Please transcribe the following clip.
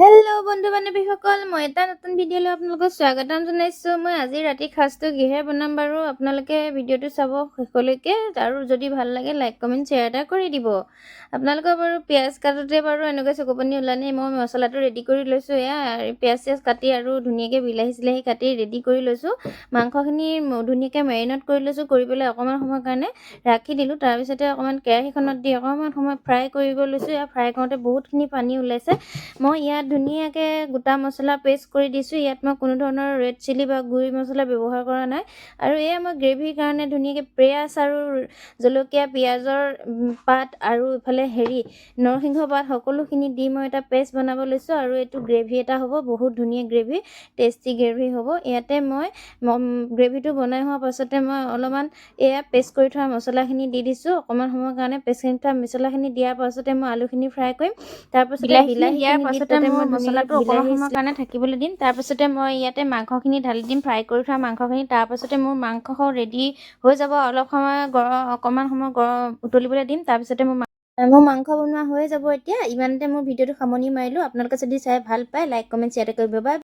Hello' বন্ধু বান্ধৱীসকল, মই এটা নতুন ভিডিঅ'লৈ আপোনালোকক স্বাগতম জনাইছোঁ। মই আজি ৰাতি সাজটো কিহে বনাম বাৰু আপোনালোকে ভিডিঅ'টো চাব শেষলৈকে, আৰু যদি ভাল লাগে লাইক কমেণ্ট শ্বেয়াৰ এটা কৰি দিব। আপোনালোকৰ বাৰু পিঁয়াজ কাটোতে বাৰু এনেকৈ চকুপানী ওলালে মই মছলাটো ৰেডি কৰি লৈছোঁ। এয়া পিঁয়াজ চিয়াজ কাটি আৰু ধুনীয়াকৈ বিলাহী চিলাহী কাটি ৰেডি কৰি লৈছোঁ। মাংসখিনি ধুনীয়াকৈ মেৰিনেট কৰি লৈছোঁ, কৰি পেলাই অকণমান সময়ৰ কাৰণে ৰাখি দিলোঁ। তাৰপিছতে অকণমান কেৰাহীখনত দি অকণমান সময় ফ্ৰাই কৰিব লৈছোঁ। এয়া ফ্ৰাই কৰোঁতে বহুতখিনি পানী ওলাইছে। মই ইয়াত ধুনীয়াকৈ গোটা মছলা পেষ্ট কৰি দিছোঁ। ইয়াত মই কোনো ধৰণৰ ৰেড চিলি বা গুড়ি মছলা ব্যৱহাৰ কৰা নাই। আৰু এয়া মই গ্ৰেভিৰ কাৰণে ধুনীয়াকৈ পিঁয়াজ আৰু জলকীয়া, পিঁয়াজৰ পাত আৰু ইফালে নৰসিংহ পাত সকলোখিনি দি মই এটা পেষ্ট বনাব লৈছোঁ। আৰু এইটো গ্ৰেভি এটা হ'ব, বহুত ধুনীয়া গ্ৰেভি, টেষ্টি গ্ৰেভি হ'ব। ইয়াতে মই গ্ৰেভিটো বনাই হোৱাৰ পাছতে মই অলপমান এয়া পেষ্ট কৰি থোৱা মছলাখিনি দি দিছোঁ। অকণমান সময়ৰ কাৰণে পেষ্ট কৰি থোৱা মছলাখিনি দিয়াৰ পাছতে মই আলুখিনি ফ্ৰাই কৰিম। তাৰপাছতে বিলাহীখিনি দি তাতে মই মছলাটো অকণমান সময়ৰ কাৰণে থাকিবলৈ দিম। তাৰপাছতে মই ইয়াতে মাংসখিনি ঢালি দিম, ফ্ৰাই কৰি থোৱা মাংসখিনি। তাৰপাছতে মোৰ মাংস ৰেডি হৈ যাব। অলপ সময় অকণমান সময় উতলিবলৈ দিম। তাৰপিছতে মোৰ মাংস বনোৱা হৈ যাব। এতিয়া ইমানতে মোৰ ভিডিঅ'টো সামৰণি মাৰিলোঁ। আপোনালোকে যদি চাই ভাল পায় লাইক কমেণ্ট শ্বেয়াৰ কৰিব। বাই।